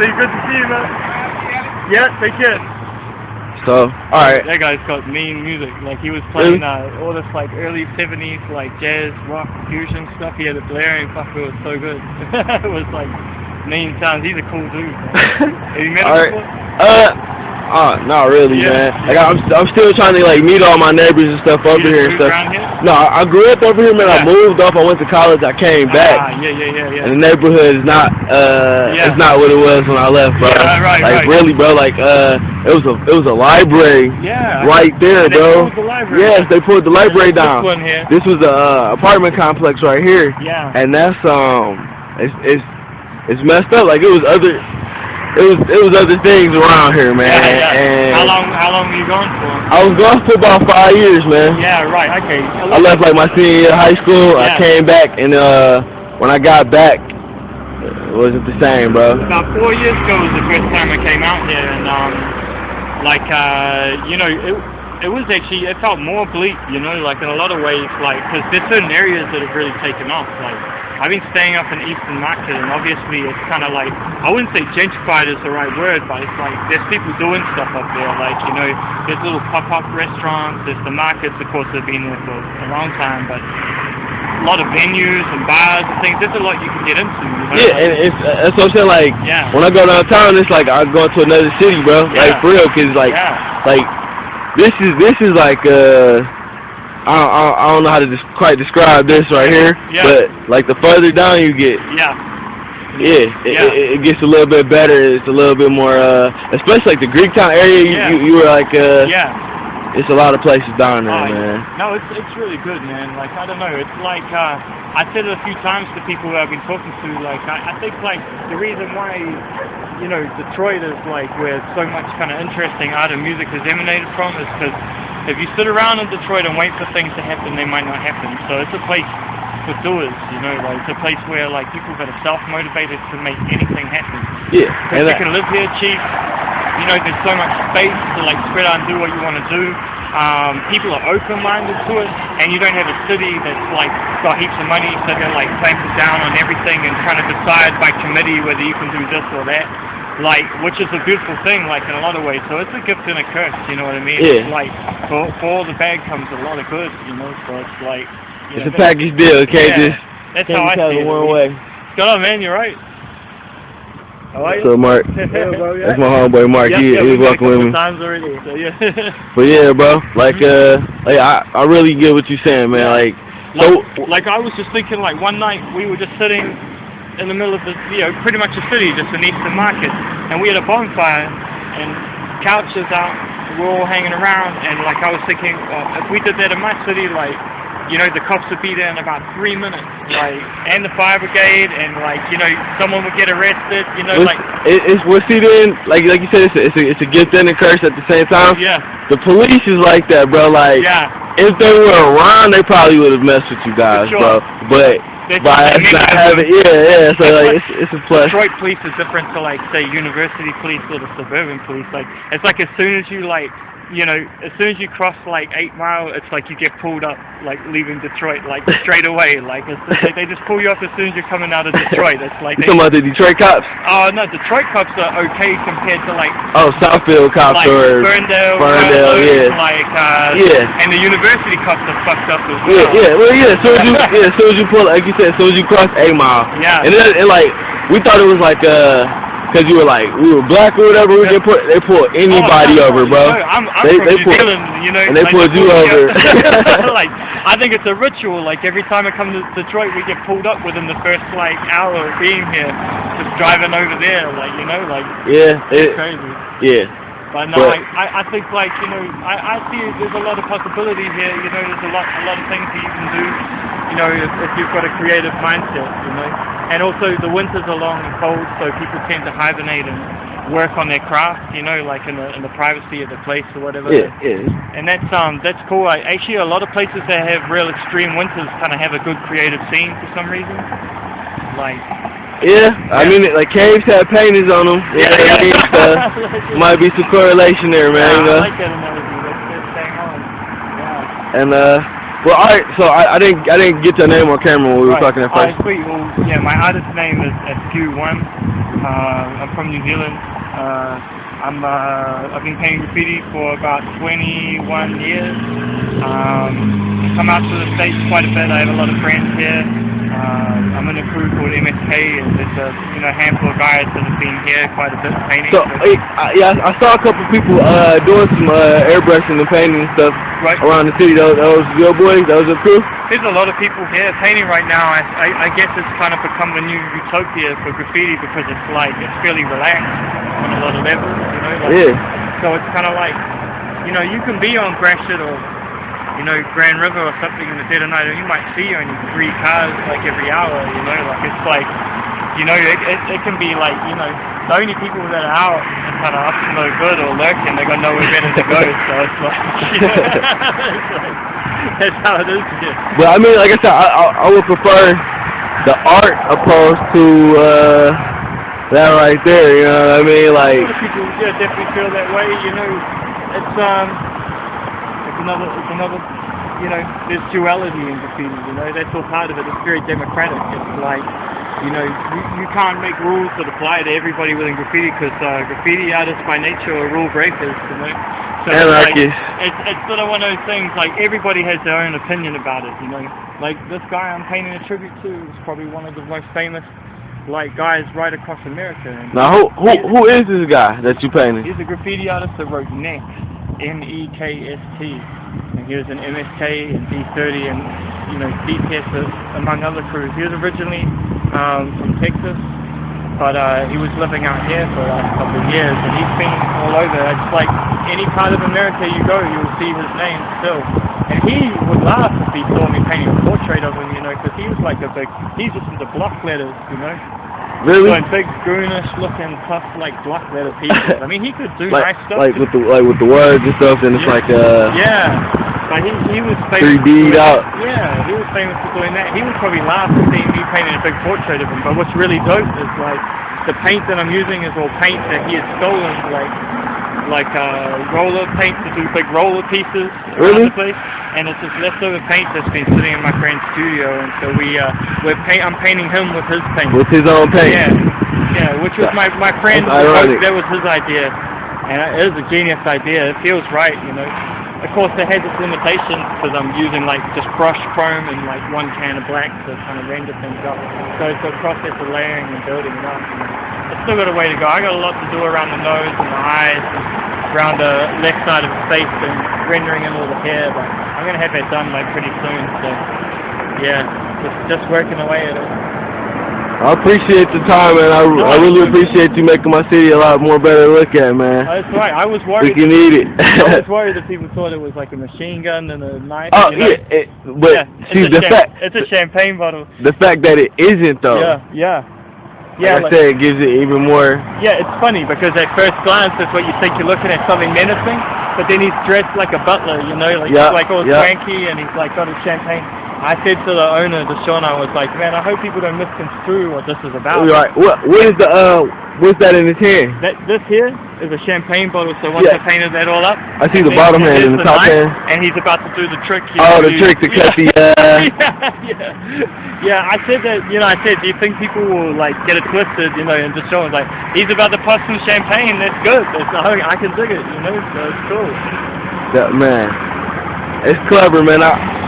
Good to see you, man. Yeah, take care. So, alright. That guy's got mean music. Like, he was playing all this, like, early 70s, like, jazz, rock, fusion stuff. He had a blaring, fuck, it was so good. It was, like, mean sounds. He's a cool dude. Have you met him before? Not really, man. Like, I'm still trying to, like, meet all my neighbors and stuff over here and stuff. No, I grew up over here, man. I moved off. I went to college. I came back. Yeah. And the neighborhood is not, it's not what it was when I left, bro. Yeah, right. Really, bro. Like, it was a library. Yeah. Right there, bro. They pulled the library. Yes, they pulled the library down. This one here. This was a apartment complex right here. Yeah. And that's it's messed up. Like, it was other things around here, man. Yeah. And how long were you gone for? I was gone for about 5 years, man. Yeah, right. Okay. I left like my senior year of high school. I came back, and when I got back, it wasn't the same, bro. About 4 years ago was the first time I came out here, and you know, it was actually, it felt more bleak, you know, like in a lot of ways, like, because there's certain areas that have really taken off. Like, I've been staying up in Eastern Market, and obviously it's kind of like, I wouldn't say gentrified is the right word, but it's like, there's people doing stuff up there, like, you know, there's little pop-up restaurants, there's the markets, of course, they've been there for a long time, but a lot of venues and bars and things, there's a lot you can get into, you know? Yeah, and that's what I'm saying, like, when I go downtown, it's like I'm going to another city, bro, like, for real, because, like, this is like, I don't know how to quite describe this right here, but like the further down you get, it gets a little bit better. It's a little bit more, especially like the Greektown area. You were like, it's a lot of places down there, man. No, it's really good, man. Like, I don't know, it's like I said it a few times to people who I've been talking to. Like, I think like the reason why, you know, Detroit is like where so much kind of interesting art and music has emanated from is because if you sit around in Detroit and wait for things to happen, they might not happen. So it's a place for doers, you know, like it's a place where like people that are self-motivated to make anything happen. Yeah. Because you can live here cheap, you know, there's so much space to like spread out and do what you want to do. People are open-minded to it, and you don't have a city that's like got heaps of money, so they're like clamping down on everything and trying to decide by committee whether you can do this or that. Like, which is a beautiful thing, like, in a lot of ways. So it's a gift and a curse, you know what I mean? Yeah. It's like, for all the bad comes a lot of good, you know? So it's like... It's a package deal, okay? That's how I see it. One way. What's going on, man? You're right. How are you? So, Mark, that's my homeboy, Mark. He was walking with me. Times already, so yeah. But yeah, bro, like I really get what you're saying, man. Like I was just thinking, like, one night we were just sitting in the middle of the, you know, pretty much the city, just in Eastern Market, and we had a bonfire and couches out, we're all hanging around, and like I was thinking, if we did that in my city, like, you know, the cops would be there in about 3 minutes, like, and the fire brigade, and like, you know, someone would get arrested, you know, like you said, it's a gift and a curse at the same time. Yeah. The police is like that, bro. Like, if they were around, they probably would have messed with you guys, bro. But by us not having, so like it's a plus. Detroit police is different to like say university police or the suburban police. Like it's like as soon as you like, you know, as soon as you cross like 8 Mile, it's like you get pulled up, like leaving Detroit, like straight away. Like they just pull you up as soon as you're coming out of Detroit. It's like you talking about the Detroit cops? Oh no, Detroit cops are okay compared to like Southfield cops like or Ferndale, like and the university cops are fucked up as well. As soon as you pull, like you said, as soon as you cross 8 Mile, and like we thought it was like because you were like, we were black or whatever, they pull anybody over, bro. I'm from New Zealand, you know. And they pulled you over. Like, I think it's a ritual. Like, every time I come to Detroit, we get pulled up within the first, like, hour of being here. Just driving over there, like, you know, like, yeah, it's crazy. Yeah. But no, I think, like, you know, I see there's a lot of possibility here, you know, there's a lot of things that you can do, you know, if you've got a creative mindset, you know. And also the winters are long and cold, so people tend to hibernate and work on their craft, you know, like in the privacy of the place or whatever. Yeah, yeah. And that's cool. Actually, a lot of places that have real extreme winters kind of have a good creative scene for some reason. Like. Yeah, I mean, like caves have paintings on them. Yeah, I mean? Might be some correlation there, man. You know? I like that analogy. That's staying on. Yeah. And well, alright. So I didn't get your name on camera when we were talking at first. Alright, sweet. Well, yeah, my artist name is askew. I'm from New Zealand. I've been painting graffiti for about 21 years. Come out to the States quite a bit. I have a lot of friends here. I'm in a crew called MSK, and there's a handful of guys that have been here quite a bit painting. So yeah, I saw a couple people doing some airbrushing and painting and stuff around the city. Those your boys, those are crew. There's a lot of people here painting right now. I guess it's kind of become the new utopia for graffiti because it's fairly relaxed on a lot of levels, you know. Like, yeah. So it's kind of like, you know, you can be on Gratiot or, you know, Grand River or something in the dead of night, and you might see only 3 cars like every hour, you know, like it's like, you know, it can be like, you know, the only people that are out and kind of up to no good or lurking, they got nowhere better to go, so it's like, you know, it's like, that's how it is here. But I mean, like I said, I would prefer the art opposed to that right there, you know what I mean, like. A lot of people definitely feel that way, you know, it's another, you know, there's duality in graffiti, you know, that's all part of it. It's very democratic. It's like, you know, you can't make rules that apply to everybody within graffiti because graffiti artists by nature are rule breakers, you know. So it's sort of one of those things, like everybody has their own opinion about it, you know. Like this guy I'm painting a tribute to is probably one of the most famous, like, guys right across America. And now who is this guy that you painted? He's a graffiti artist that wrote Nexst. Nexst, and he was an MSK and D30 and, you know, DTS among other crews. He was originally from Texas, but he was living out here for the last couple of years, and he's been all over. It's like any part of America you go, you'll see his name still. And he would laugh if he saw me painting a portrait of him, you know, because he was like he's just into block letters, you know. Really? Like big, goonish looking, tough, like block letter pieces. I mean, he could do nice stuff. Like with the words and stuff, and it's like yeah. But he was famous 3D'd out. Yeah, he was famous for doing that. He would probably laugh at seeing me painting a big portrait of him. But what's really dope is like the paint that I'm using is all paint that he had stolen, like roller paint to do big roller pieces around the place, and it's just leftover paint that's been sitting in my friend's studio, and so I'm painting him with his paint. With his own paint. Yeah, which was my friend. That was his idea, and it is a genius idea. It feels right, you know. Of course, it has its limitations because I'm using like just brush chrome and like 1 can of black to kind of render things up. So it's a process of layering and building it up. It's still got a way to go. I got a lot to do around the nose and the eyes, and around the left side of the face, and rendering in all the hair. But I'm gonna have that done like pretty soon. So yeah, just working away at it. I appreciate the time, man. I really appreciate you making my city a lot more better to look at, man. That's right. I was worried. We can need it. I was worried that people thought it was like a machine gun and a knife. Oh, you know? But see, it's a champagne bottle. The fact that it isn't, though. Yeah. Like I said, it gives it even more. Yeah, it's funny because at first glance, it's what you think you're looking at something menacing, but then he's dressed like a butler, you know, like all swanky, and he's like got his champagne. I said to the owner, Deshaun, I was like, man, I hope people don't misconstrue what this is about. Right. What is what's that in his hand? This here is a champagne bottle, so once I painted that all up. I see the bottom hand and the top hand. And he's about to do the trick. The trick to cut the... Yeah, I said that, you know, do you think people will, like, get it twisted, you know, and Deshaun was like, he's about to pass some champagne, that's good. I can dig it, you know, so it's cool. Yeah, man. It's clever, man.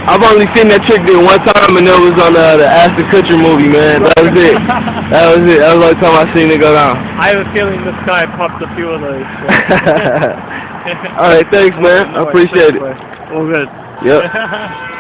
I've only seen that trick did one time, and it was on the Aston Kutcher movie, man. That was it. That was it. That was the only time I seen it go down. I have a feeling this guy popped a few of those. So. All right, thanks, man. I appreciate it. All good. Yep.